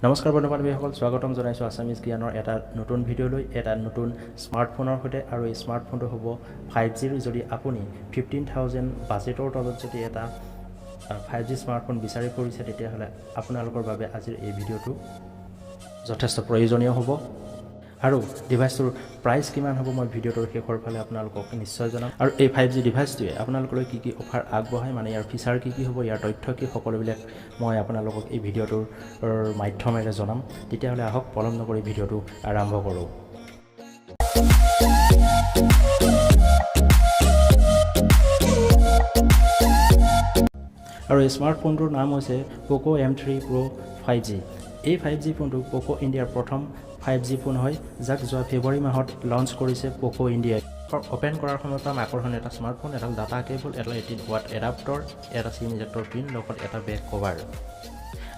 নমস্কাৰ বন্ধু-বান্ধৱীসকল, স্বাগতম জনাইছোঁ আছামিজ জ্ঞানৰ এটা নতুন ভিডিঅ'লৈ, এটা নতুন স্মাৰ্টফোনৰ সৈতে। আৰু এই স্মাৰ্টফোনটো হ'ব 5G ৰ। যদি আপুনি 15,000 বাজেটৰ তলত যদি এটা 5G স্মাৰ্টফোন বিচাৰি ফুৰিছে, তেতিয়াহ'লে আপোনালোকৰ বাবে আজিৰ এই ভিডিঅ'টো যথেষ্ট প্ৰয়োজনীয় হ'ব। আৰু ডিভাইচটোৰ প্ৰাইচ কিমান হ'ব মই ভিডিঅ'টোৰ শেষৰ ফালে আপোনালোকক নিশ্চয় জনাম। আৰু এই 5G ডিভাইচটোৱে আপোনালোকলৈ কি কি অফাৰ আগবঢ়ায়, মানে ইয়াৰ ফিচাৰ কি হ'ব, ইয়াৰ তথ্য কি, সকলোবিলাক মই আপোনালোকক এই ভিডিঅ'টোৰ মাধ্যমেৰে জনাম। তেতিয়াহ'লে আহক পলম নকৰি ভিডিঅ'টো আৰম্ভ কৰোঁ। আৰু এই স্মাৰ্টফোনটোৰ নাম হৈছে Poco M3 Pro 5G। এই 5G ফোনটো Poco ইণ্ডিয়াৰ প্ৰথম 5G ফোন হয়, যাক যোৱা ফেব্ৰুৱাৰী মাহত লঞ্চ কৰিছে Poco ইণ্ডিয়াই। অপেন কৰাৰ সময়ৰ পৰা আকৰ্ষণীয় এটা স্মাৰ্টফোন, এডাল ডাটা কেবল, এটা 18 watt এডাপ্টৰ, এটা চিম ইজেক্টৰ পিন, লগত এটা বেক কভাৰ।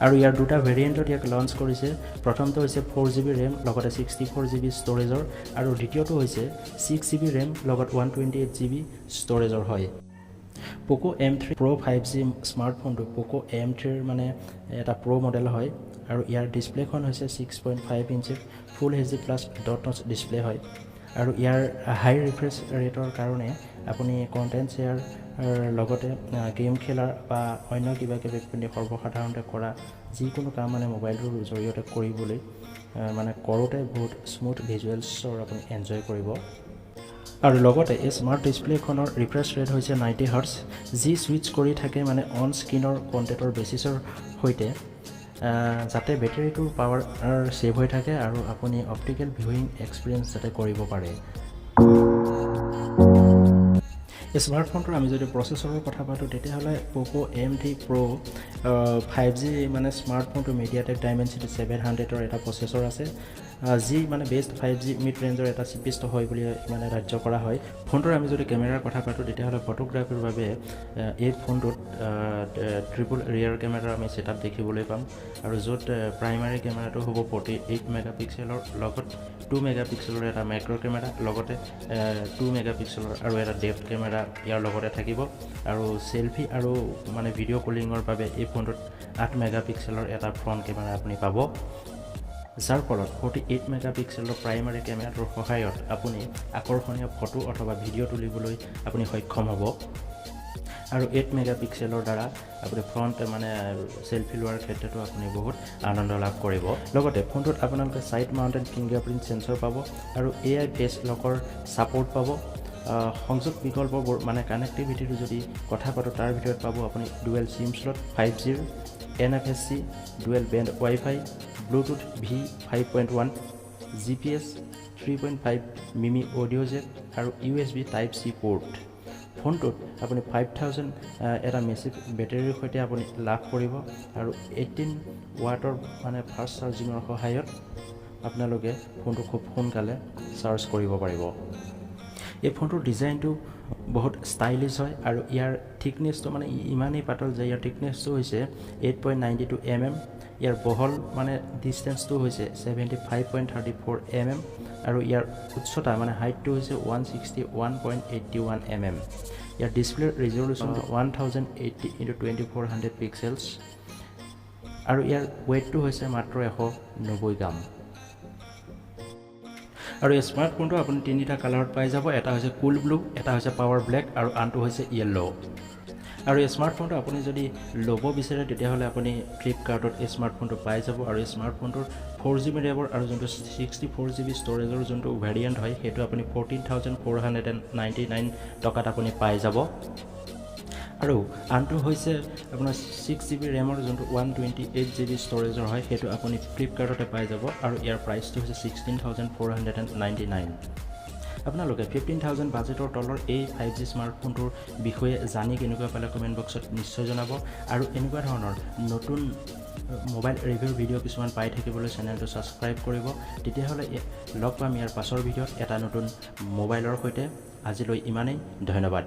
আৰু ইয়াৰ দুটা ভেৰিয়েণ্টত ইয়াক লঞ্চ কৰিছে। প্ৰথমটো হৈছে 4GB ৰেম লগতে 64GB ষ্ট'ৰেজৰ, আৰু দ্বিতীয়টো হৈছে 6GB ৰেম লগত 128GB ষ্ট'ৰেজৰ হয়। Poco M3 Pro 5G স্মাৰ্টফোনটো Poco M3ৰ মানে এটা প্ৰ' মডেল হয়। আৰু ইয়াৰ ডিছপ্লেখন হৈছে 6.5 ইঞ্চিৰ ফুল HD প্লাছ ডট নচ ডিছপ্লে হয়। আৰু ইয়াৰ হাই ৰিফ্ৰেছ ৰেটৰ কাৰণে আপুনি কণ্টেণ্ট শ্বেয়াৰ লগতে গেম খেলা বা অন্য কিবা কিবি সৰ্বসাধাৰণতে কৰা যিকোনো কাম মানে মোবাইলটোৰ জৰিয়তে কৰিবলৈ মানে কৰোঁতে বহুত স্মুথ ভিজুৱেলছৰ আপুনি এনজয় কৰিব। আৰু লগতে এই স্মাৰ্ট ডিছপ্লেখনৰ ৰিফ্ৰেছ ৰেট হৈছে 90 Hz, যি ছুইচ কৰি থাকে মানে অন স্ক্ৰীনৰ কণ্টেণ্টৰ বেচিছৰ সৈতে, যাতে বেটেৰীটোৰ পাৱাৰ ছেভ হৈ থাকে আৰু আপুনি অপটিকেল ভিউইং এক্সপিৰিয়েঞ্চ যাতে কৰিব পাৰে। এই স্মাৰ্টফোনটোৰ আমি যদি প্ৰচেছৰৰ কথা পাতোঁ, তেতিয়াহ'লে Poco M3 Pro 5G মানে স্মাৰ্টফোনটো MediaTek Dimensity 700ৰ এটা প্ৰচেছৰ আছে, যি মানে বেষ্ট 5G মিড ৰেঞ্জৰ এটা চিপিষ্ট হয় বুলি মানে ধাৰ্য কৰা হয়। ফোনটোৰ আমি যদি কেমেৰাৰ কথা পাতোঁ, তেতিয়াহ'লে ফটোগ্ৰাফীৰ বাবে এই ফোনটোত ট্ৰিপল ৰিয়াৰ কেমেৰাৰ আমি ছেটআপ দেখিবলৈ পাম। আৰু য'ত প্ৰাইমাৰী কেমেৰাটো হ'ব 48 মেগাপিক্সেলৰ, লগত 2 মেগাপিক্সেলৰ এটা মেক্ৰ' কেমেৰা, লগতে 2 মেগাপিক্সেলৰ আৰু এটা ডেপ্থ কেমেৰা ইয়াৰ লগতে থাকিব। আৰু চেলফি আৰু মানে ভিডিঅ' কলিঙৰ বাবে এই ফোনটোত 8 মেগাপিক্সেলৰ এটা ফ্ৰণ্ট কেমেৰা আপুনি পাব, যাৰ ফলত 48 মেগাপিক্সেলৰ প্ৰাইমাৰী কেমেৰাটোৰ সহায়ত আপুনি আকৰ্ষণীয় ফটো অথবা ভিডিঅ' তুলিবলৈ আপুনি সক্ষম হ'ব। আৰু 8 মেগাপিক্সেলৰ দ্বাৰা আপুনি ফ্ৰণ্ট মানে চেলফি লোৱাৰ ক্ষেত্ৰতো আপুনি বহুত আনন্দ লাভ কৰিব। লগতে ফোনটোত আপোনালোকে ছাইড মাউণ্টেড ফিংগাৰপ্ৰিণ্ট চেঞ্চৰ পাব আৰু AI ফেচ লকৰ ছাপোৰ্ট পাব। সংযোগ বিকল্পবোৰ মানে কানেক্টিভিটিটো যদি কথা পাতোঁ, তাৰ ভিতৰত পাব আপুনি ডুৱেল চিম স্লট, 5Gৰ NFC, dual band wifi, bluetooth V5.1, GPS 3.5 মিমি অডিঅ' জেক আৰু USB Type-C পৰ্ট। ফোনটোত আপুনি 5000 এটা মেচিভ বেটেৰীৰ সৈতে আপুনি লাভ কৰিব। আৰু 18 ৱাটৰ মানে ফাষ্ট চাৰ্জিঙৰ সহায়ত আপোনালোকে ফোনটো খুব সোনকালে চাৰ্জ কৰিব পাৰিব। এই ফোনটোৰ ডিজাইনটো বহুত ষ্টাইলিছ হয়, আৰু ইয়াৰ থিকনেছটো মানে ইমানেই পাতল যে ইয়াৰ থিকনেছটো হৈছে 8.92 mm, ইয়াৰ বহল মানে ডিষ্টেঞ্চটো হৈছে 75.34 mm, আৰু ইয়াৰ উচ্চতা মানে হাইটটো হৈছে 161.81 mm। ইয়াৰ ডিছপ্লেৰ ৰিজলিউশ্যন 1080x2400 পিক্সেলছ, আৰু ইয়াৰ ৱেইটটো হৈছে মাত্ৰ 190 গ্ৰাম। আৰু এই স্মাৰ্টফোনটো আপুনি তিনিটা কালাৰত পাই যাব। এটা হৈছে কুল ব্লু, এটা হৈছে পাৱাৰ ব্লেক, আৰু আনটো হৈছে য়েল্ল'। আৰু এই স্মাৰ্টফোনটো আপুনি যদি ল'ব বিচাৰে, তেতিয়াহ'লে আপুনি ফ্লিপকাৰ্টত এই স্মাৰ্টফোনটো পাই যাব। আৰু এই স্মাৰ্টফোনটোৰ 4GB ৰেমৰ আৰু যোনটো 64GB ষ্ট'ৰেজৰ যোনটো ভেৰিয়েণ্ট হয়, সেইটো আপুনি 14,499 টকাত আপুনি পাই যাব। আৰু আনটো হৈছে আপোনাৰ 6GB ৰেমৰ যোনটো 128GB ষ্ট'ৰেজৰ হয়, সেইটো আপুনি ফ্লিপকাৰ্টতে পাই যাব। আৰু ইয়াৰ প্ৰাইচটো হৈছে 16,499। আপোনালোকে 15,000 বাজেটৰ তলৰ এই 5G স্মাৰ্টফোনটোৰ বিষয়ে জানি কেনেকুৱা পালে কমেণ্ট বক্সত নিশ্চয় জনাব। আৰু এনেকুৱা ধৰণৰ নতুন মোবাইল ৰিভিউ ভিডিঅ' কিছুমান পাই থাকিবলৈ চেনেলটো ছাবস্ক্ৰাইব কৰিব। তেতিয়াহ'লে লগ পাম ইয়াৰ পাছৰ ভিডিঅ'ত এটা নতুন মোবাইলৰ সৈতে। আজিলৈ ইমানেই, ধন্যবাদ।